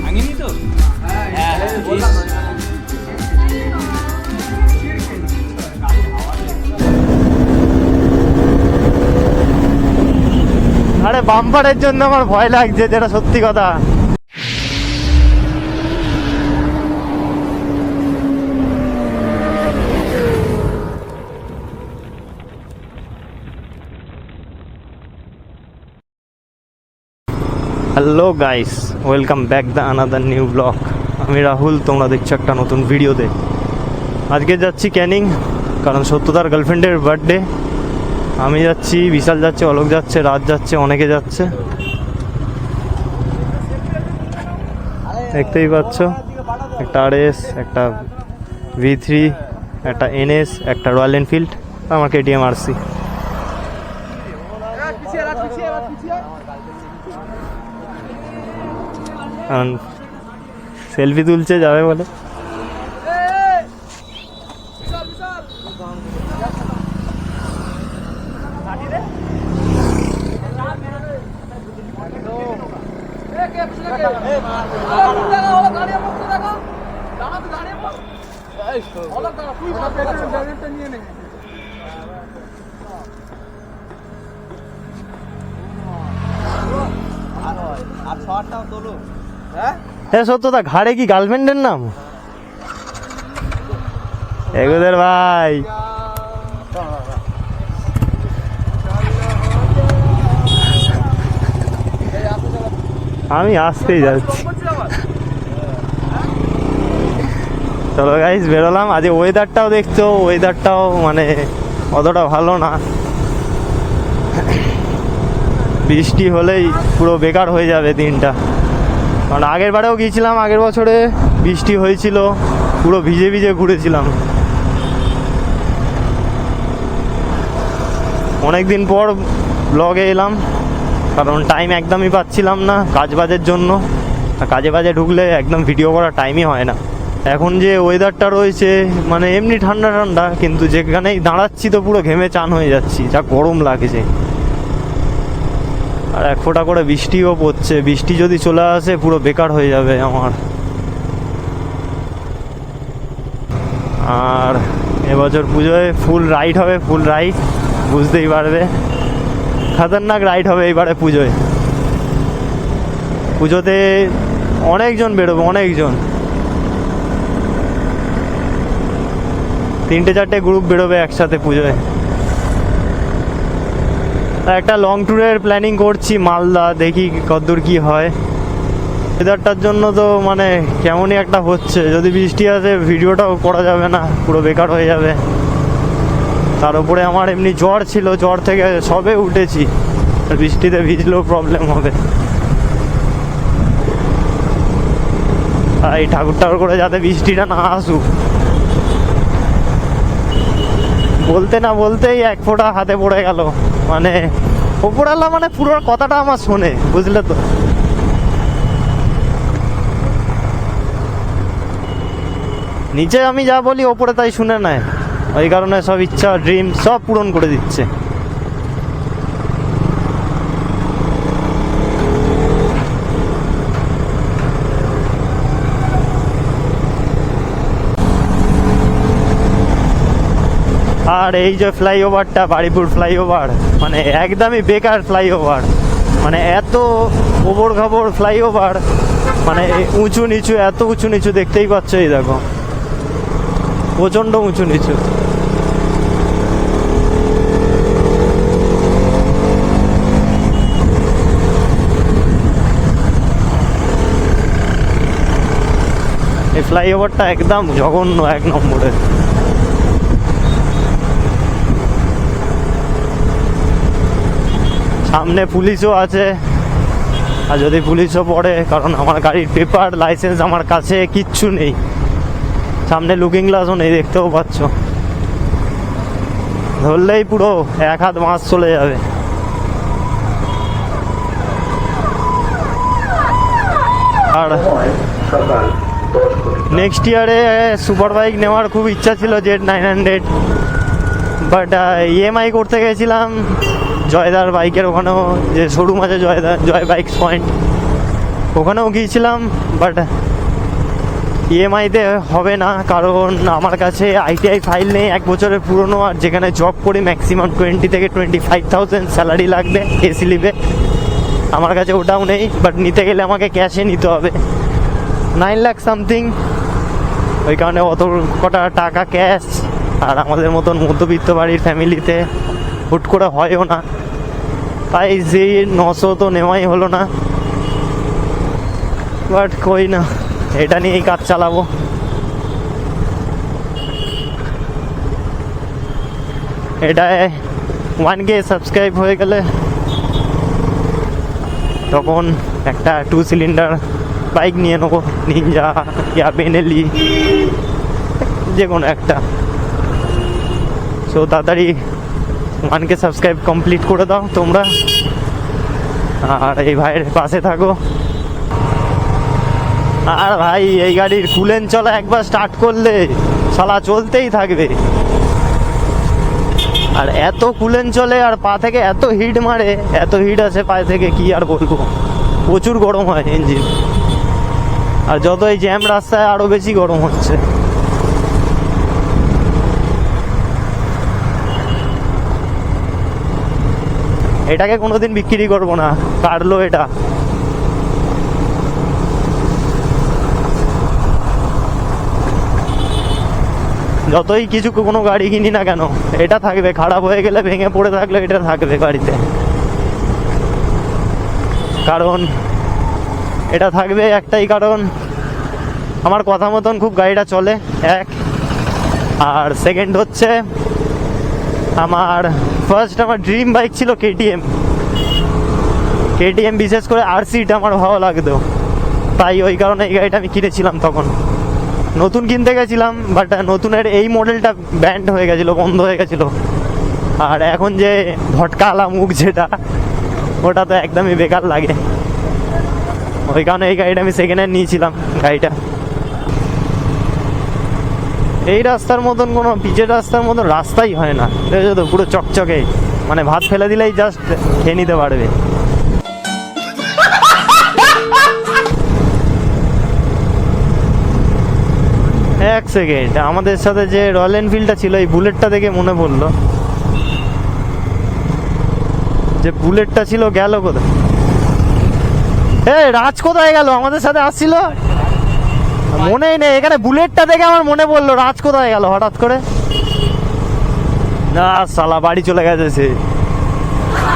ভাঙিনি তো? আরে বাম্পারের জন্য আমার ভয় লাগছে, যেটা সত্যি কথা। Hello guys, welcome back the another new blog. আমি রাহুল, তোমরা দেখছো একটা নতুন ভিডিওতে। আজকে যাচ্ছি ক্যানিং, কারণ সত্যতার গার্লফ্রেন্ডের বার্থডে। আমি যাচ্ছি, বিশাল যাচ্ছে, অলোক যাচ্ছে, রাজ যাচ্ছে, অনেকে যাচ্ছে। দেখতেই পাচ্ছ, একটা RS, একটা V3, একটা NS, একটা রয়্যাল এনফিল্ড, আমার KTM RC। কারণ সেলফি তুলছে যাবে বলে। হ্যাঁ সত্যতা, ঘাড়ে কি গার্লফ্রেন্ডের নাম? এগোদের ভাই, আমি আসতেই যাচ্ছি। চলো গাইস, বেরোলাম। আজ ওয়েদারটাও দেখছো, ওয়েদারটাও মানে অতটা ভালো না। বৃষ্টি হলেই পুরো বেকার হয়ে যাবে দিনটা। কারণ আগের বারেও গিয়েছিলাম, আগের বছরে বৃষ্টি হয়েছিল, পুরো ভিজে ভিজে ঘুরেছিলাম। অনেকদিন পর ব্লগে এলাম, কারণ টাইম একদমই পাচ্ছিলাম না কাজ বাজের জন্য। কাজে বাজে ঢুকলে একদম ভিডিও করার টাইমই হয় না। এখন যে ওয়েদারটা রয়েছে, মানে এমনি ঠান্ডা ঠান্ডা, কিন্তু যেখানেই দাঁড়াচ্ছি তো পুরো ঘেমে চান হয়ে যাচ্ছি, যা গরম লাগছে। আর এক ফোঁটা করে বৃষ্টিও পড়ছে। বৃষ্টি যদি চলে আসে পুরো বেকার হয়ে যাবে আমার। আর এবছর পুজোয় ফুল রাইড হবে, ফুল রাইড, বুঝতেই পারবে। খতরনাক রাইড হবে এইবারে পুজোয়। পুজোতে অনেকজন বেরোবে, অনেকজন। 3-4টে গ্রুপ বেরোবে একসাথে পুজোয়। একটা লং ট্যুরের প্ল্যানিং করছি মালদা, দেখি কতদূর কি হয়। ওয়েদারটার জন্য তো মানে কেমনই একটা হচ্ছে। যদি বৃষ্টি আসে ভিডিওটাও করা যাবে না, পুরো বেকার হয়ে যাবে। তার উপরে আমার এমনি জ্বর ছিল, জ্বর থেকে সবে উঠেছি। বৃষ্টিতে ভিজলেও প্রবলেম হবে। এই ঠাকুর করে যাতে বৃষ্টিটা না আসুক। বলতে না বলতেই এক ফোঁটা হাতে পড়ে গেল। মানে ওপরওয়ালা মানে পুরো কথাটা আমার শোনে, বুঝলে তো। নিচে আমি যা বলি ওপরে তাই শুনে নেয়, ওই কারণে সব ইচ্ছা ড্রিম সব পূরণ করে দিচ্ছে। আর এই যে ফ্লাইওভারটা, বাড়িপুর ফ্লাইওভার, মানে একদমই বেকার ফ্লাইওভার। মানে এত ওবর খাবর ফ্লাইওভার, মানে উঁচু নিচু, এত উঁচু নিচু, দেখতেই পাচ্ছ। এই দেখো, প্রচণ্ড উঁচু নিচু। এই ফ্লাইওভারটা একদম জঘন্য, 1 নম্বরের। সামনে পুলিশও আছে, আর যদি পুলিশও পড়ে, কারণ আমার গাড়ির পেপার লাইসেন্স আমার কাছে কিচ্ছু নেই, সামনে লুকিং গ্লাসও নেই, দেখতেও পাচ্ছ। ধরলেই পুরো 1 হাত মাস চলে যাবে। আর নেক্সট ইয়ারে সুপার বাইক নেওয়ার খুব ইচ্ছা ছিল, Z900। বাট ইএমআই করতে গেছিলাম জয়দার বাইকের ওখানেও, যে শোরুম আছে জয় বাইকস পয়েন্ট, ওখানেও গিয়েছিলাম। বাট ইএমআইতে হবে না, কারণ আমার কাছে আইটিআই ফাইল নেই 1 বছরের পুরনো, আর যেখানে জব করি ম্যাক্সিমাম 20 থেকে 25,000 স্যালারি লাগবে এসি লিভে, আমার কাছে ওটাও নেই। বাট নিতে গেলে আমাকে ক্যাশে নিতে হবে 9 লাখ সামথিং, ওই কারণে অত কটা টাকা ক্যাশ আর আমাদের মতন মধ্যবিত্ত বাড়ির ফ্যামিলিতে হুট করে হয়ও না, তাই সেই 900 তো নেওয়াই হলো না। বাট কই না, এটা নিয়েই কাজ চালাবো। এটায় 1K সাবস্ক্রাইব হয়ে গেলে তখন একটা 2 সিলিন্ডার বাইক নিয়ে নেবো, নিনজা ইয়া বেনেলি, যে কোনো একটা। সো তাড়াতাড়ি 1K সাবস্ক্রাইব কমপ্লিট করে দাও তোমরা, আর এই ভাইয়ের পাশে থাকো। আর ভাই এই গাড়ির কুলেন চলা একবার স্টার্ট করলে শালা চলতেই থাকবে, আর এত কুলেন চলে আর পা থেকে এত হিট মারে, এত হিট আছে পায়ে থেকে, কি আর বলবো, প্রচুর গরম হয় ইঞ্জিন। আর যত এই জ্যাম রাস্তায় আরো বেশি গরম হচ্ছে। এটাকে কোনোদিন বিক্রি করবো না, কাটলো এটা। যতই কিছু কোনো গাড়ি কিনি না কেন, এটা থাকবে, খারাপ হয়ে গেলে ভেঙে পড়ে থাকলে এটা থাকবে গাড়িতে, কারণ এটা থাকবে একটাই কারণ, আমার কথা মতন খুব গাড়িটা চলে এক, আর সেকেন্ড হচ্ছে আমার ফার্স্ট আমার ড্রিম বাইক ছিল কেটিএম, বিশেষ করে আরসিটা আমার ভালো লাগতো, তাই ওই কারণে এই গাড়িটা আমি কিনেছিলাম। তখন নতুন কিনতে গেছিলাম, বাট নতুনের এই মডেলটা ব্যান্ড হয়ে গেছিলো, বন্ধ হয়ে গেছিলো। আর এখন যে ভটকালা মুখ যেটা, ওটা তো একদমই বেকার লাগে, ওই কারণে এই গাড়িটা আমি সেকেন্ড হ্যান্ড নিয়েছিলাম। গাড়িটা এই রাস্তার মতন কোনো পিচের রাস্তার মতন রাস্তাই হয় না, দেখেছো তো, পুরো চকচকে, মানে ভাত ফেলে দিলেই জাস্ট খেয়ে নিতে পারবে। এক সেকেন্ড, আমাদের সাথে যে রয়্যাল এনফিল্ডটা ছিল, এই বুলেটটা দেখে মনে পড়লো যে বুলেটটা ছিল গেল কোথায়। রাজ কোথায় গেল, আমাদের সাথে আসছিল, মনেই নেই। এখানে বুলেটটা দেখে আমার মনে পড়লো রাজ কোথায় গেল হঠাৎ করে। না সালা বাড়ি চলে গেছে সে,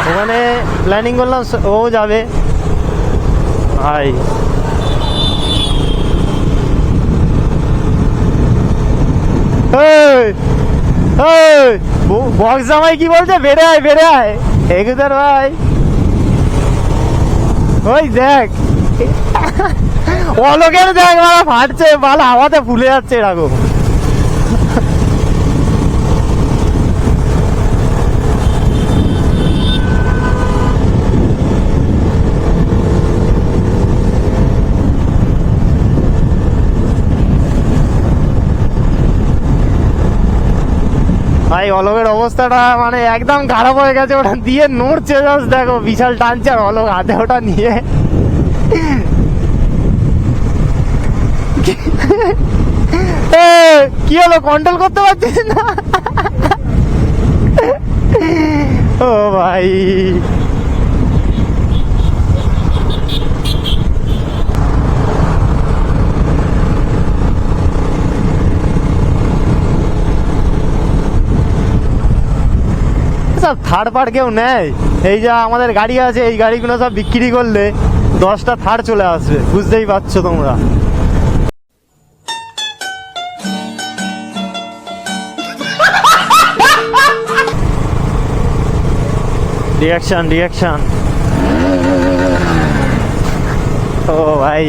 ওখানে প্ল্যানিং করলাম ও যাবে। ভাই বক্স জামাই কি বলছে, বেড়ে আয় বেড়ে আয়, এগুদার ভাই ওই দেখ অলোকের দেখ মারা ফাটছে, মাল হাওয়াতে ফুলে যাচ্ছে এরকম। ভাই অলোকের অবস্থাটা মানে একদম খারাপ হয়ে গেছে, ওটা দিয়ে নড়ছে জাস্ট দেখো, বিশাল টানছে, আর অলোক হাতে ওটা নিয়ে কি হলো, কন্ট্রোল করতে পারছিস না। ও ভাই সব থার্ড পার্ট কেউ নেয়, এই যে আমাদের গাড়ি আছে, এই গাড়িগুলো সব বিক্রি করলে 10টা থার্ড চলে আসবে, বুঝতেই পারছো তোমরা। রিয়াকশন ও ভাই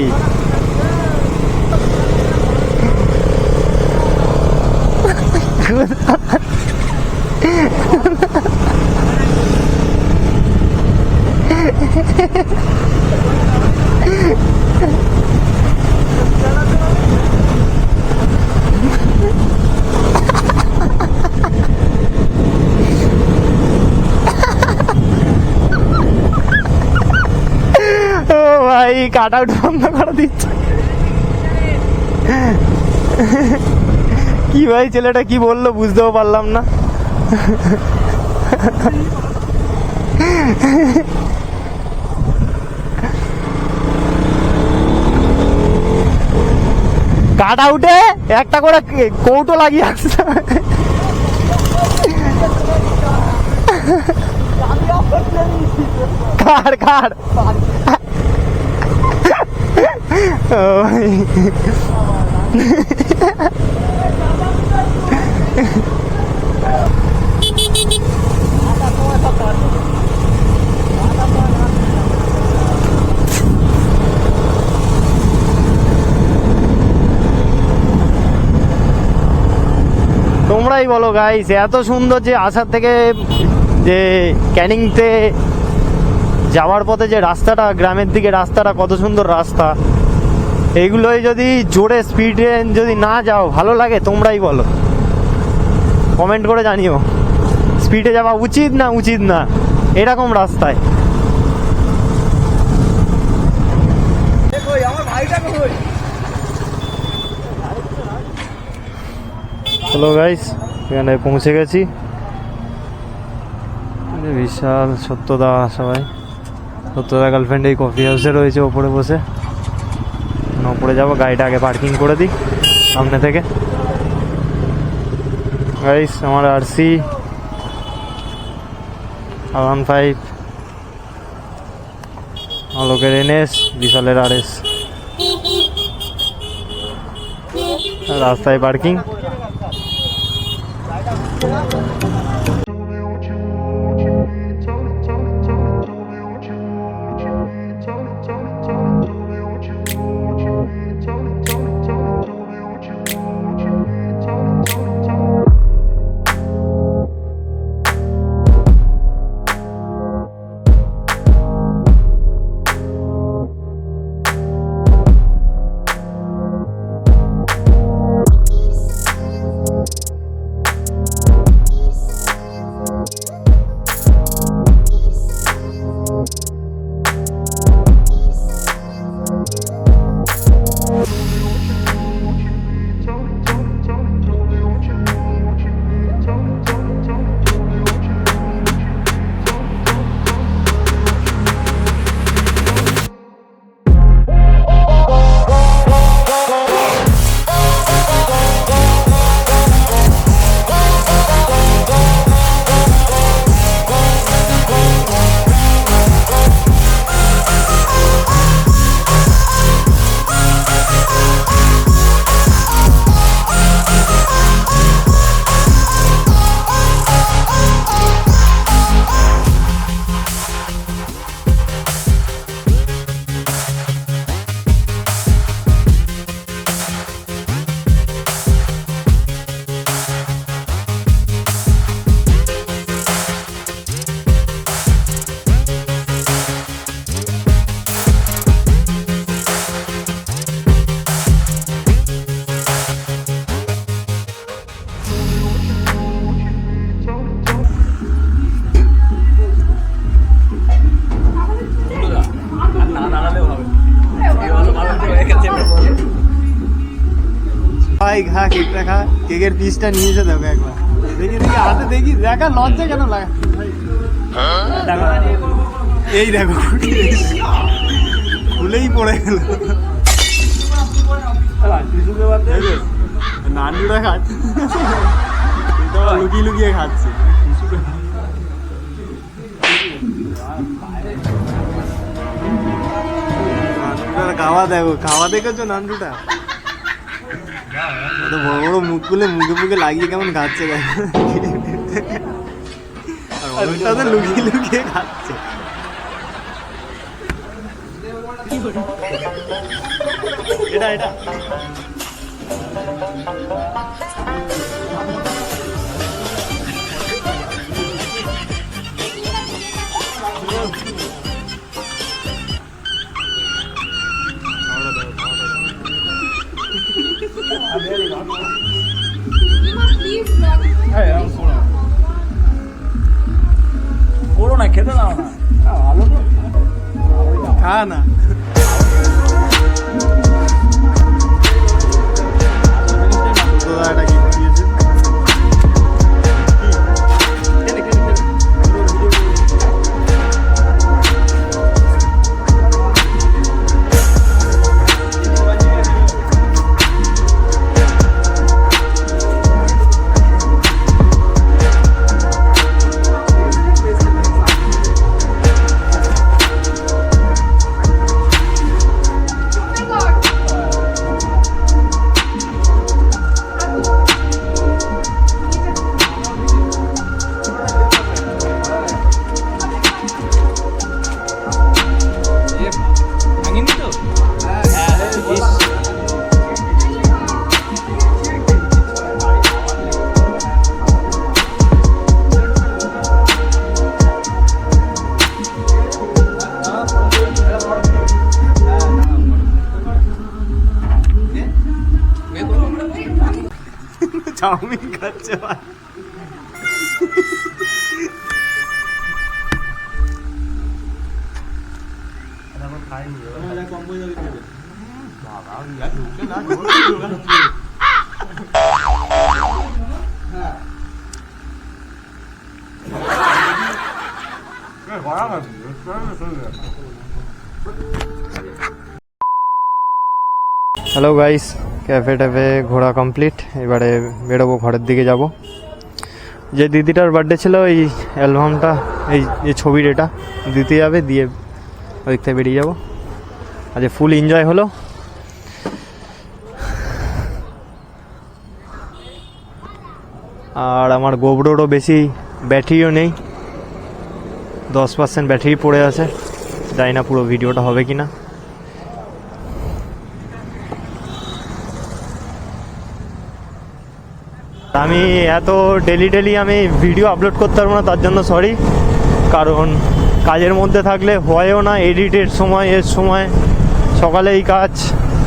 ভাই কাট আউট বন্ধ করে দিচ্ছে। কি ভাই ছেলেটা কি বললো বুঝতেও পারলাম না। কাট আউটে একটা করে কৌটো লাগিয়ে আসছে। কার কার তোমরাই বলো গাইস, এত সুন্দর যে আসার থেকে যে ক্যানিংতে যাওয়ার পথে যে রাস্তাটা, গ্রামের দিকে রাস্তাটা কত সুন্দর রাস্তা, এইগুলোই যদি জোরে স্পিডে যদি না যাও ভালো লাগে? তোমরাই বলো, কমেন্ট করে জানিও স্পিডে যাওয়া উচিত না উচিত না এরকম রাস্তায়। হ্যালো গাইস, এখানে পৌঁছে গেছি। বিশাল সত্যদা সবাই, সত্যদা গার্লফ্রেন্ড এই কফি হাউসে রয়েছে ওপরে বসে। ওপরে যাবো, গাড়িটা আগে পার্কিং করে দিই সামনে থেকে। গাইস আমার আরসি R15, আলোকের NS, বিশালের RS, রাস্তায় পার্কিং। ভাই খা, কেকটা খা, কেকের পিসটা নিয়ে এসে দেবে একবার। দেখি দেখি হাতে দেখি, দেখা লজ্জা কেন লাগা। এই দেখো খুলেই পড়ে গেল। নান্ডুটা খাচ্ছে, লুকিয়ে লুকিয়ে খাচ্ছে। নান্ডুটার খাওয়া দেখো, খাওয়া দেখেছো নান্ডুটা? বড় বড় মুখ খুলে মুখে মুখে লাগিয়ে কেমন খাচ্ছে দেখো। আর ওটাতে লুকিয়ে লুকিয়ে খাচ্ছে। এটা এটা ওরো না, খেতে দাও না, ভালো তো খা না। হ্যালো গাইস, ক্যাফে ট্যাফে ঘোরা কমপ্লিট। এবারে বেরোবো, ঘরের দিকে যাব। যে দিদিটার বার্থডে ছিল, এই অ্যালবামটা, এই যে ছবির এটা দিতে যাবে, দিয়ে ওই থেকে বেরিয়ে যাবো। আজ ফুল এনজয় হলো। আর আমার গোবরোরও বেশি ব্যাটারিও নেই, 10% ব্যাটারি পড়ে আছে। জানি না পুরো ভিডিওটা হবে কি না। আমি এত ডেলি আমি ভিডিও আপলোড করতে পারবো না, তার জন্য সরি। কারণ কাজের মধ্যে থাকলে হয়ও না, এডিটের সময়, এর সময় সকালে এই কাজ,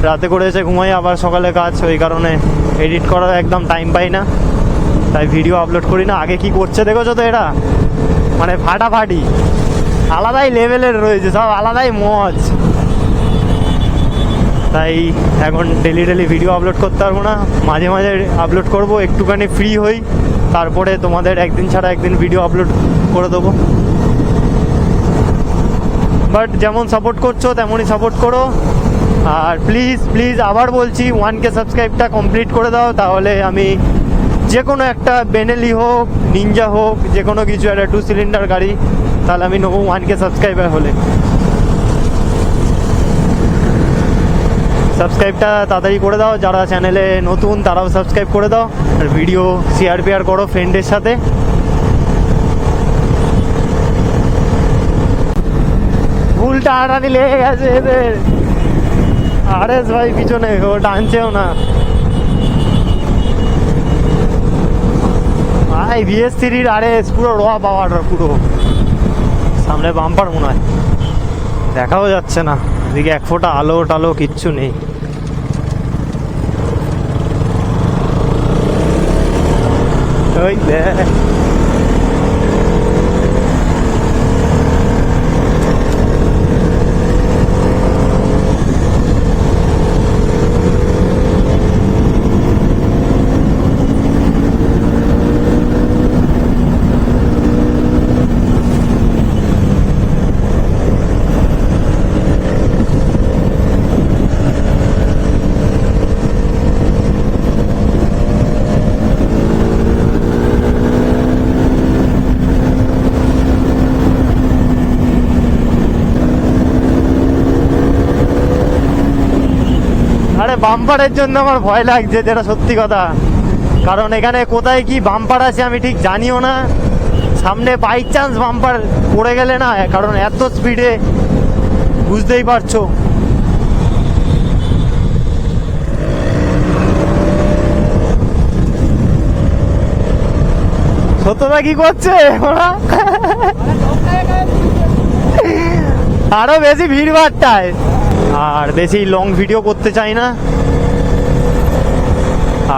রাতে করে এসে ঘুমাই, আবার সকালে কাজ, ওই কারণে এডিট করার একদম টাইম পাই না, তাই ভিডিও আপলোড করি না। আগে কি করছে দেখেছো তো, এরা মানে ফাটাফাটি, আলাদাই লেভেলের রয়েছে, সব আলাদাই মজ। তাই এখন ডেলি ভিডিও আপলোড করতে পারবো না, মাঝে মাঝে আপলোড করব, একটুখানি ফ্রি হই, তারপরে তোমাদের একদিন ছাড়া একদিন ভিডিও আপলোড করে দেবো। বাট যেমন সাপোর্ট করছো তেমনই সাপোর্ট করো। আর প্লিজ আবার বলছি, 1K সাবস্ক্রাইবটা কমপ্লিট করে দাও, তাহলে আমি যে কোনো একটা বেনেলি হোক, নিনজা হোক, যে কোনো কিছু, একটা 2 সিলিন্ডার গাড়ি, তাহলে আমি নেবো 1K সাবস্ক্রাইবার হলে। সাবস্ক্রাইবটা তাড়াতাড়ি করে দাও, যারা চ্যানেলে নতুন তারাও সাবস্ক্রাইব করে দাও, আর ভিডিও শেয়ার করো ফ্রেন্ডের সাথে। ভুল টানাটানি লেগে গেছে এদের। আরে ভাই পিছনে, ও টানছেও না ভাই। VS3 RS পুরো র পাওয়ার, পুরো সামনে বাম্পার মনে হয়, দেখাও যাচ্ছে না, এদিকে এক ফোঁটা আলো টালো কিচ্ছু নেই। ওই দেখ, আরে বাম্পারের জন্য আমার ভয় লাগছে, যেটা সত্যি কথা। কারণ এখানে কোথায় কি বাম্পার আছে আমি ঠিক জানিও না। সামনে বাই চান্স বাম্পার পড়ে গেলে না, কারণ এত স্পিডে, বুঝতেই পারছো। সত্যতা কি করছে ওরা? আরো বেশি ভিড় ভাড়টায়, আর বেশি লং ভিডিও করতে চাই না।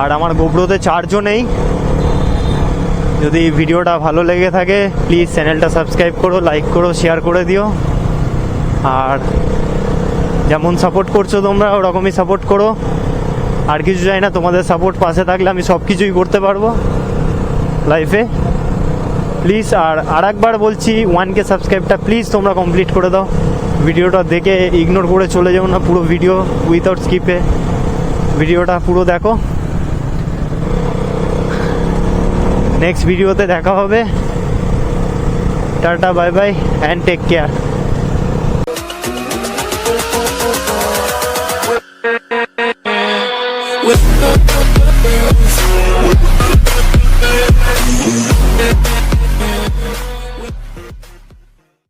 আর আমার গোপ্রোতে চার্জও নেই। যদি ভিডিওটা ভালো লেগে থাকে প্লিজ চ্যানেলটা সাবস্ক্রাইব করো, লাইক করো, শেয়ার করে দিও। আর যেমন সাপোর্ট করছো তোমরা, ওরকমই সাপোর্ট করো। আর কিছু চাই না, তোমাদের সাপোর্ট পাশে থাকলে আমি সব কিছুই করতে পারবো লাইফে। প্লিজ আর একবার বলছি, 1K সাবস্ক্রাইবটা প্লিজ তোমরা কমপ্লিট করে দাও। ভিডিওটা দেখে ইগনোর করে চলে যাও না, পুরো ভিডিও উইথাউট স্কিপে ভিডিওটা পুরো দেখো। নেক্সট ভিডিওতে দেখা হবে। Tata, bye bye and take care.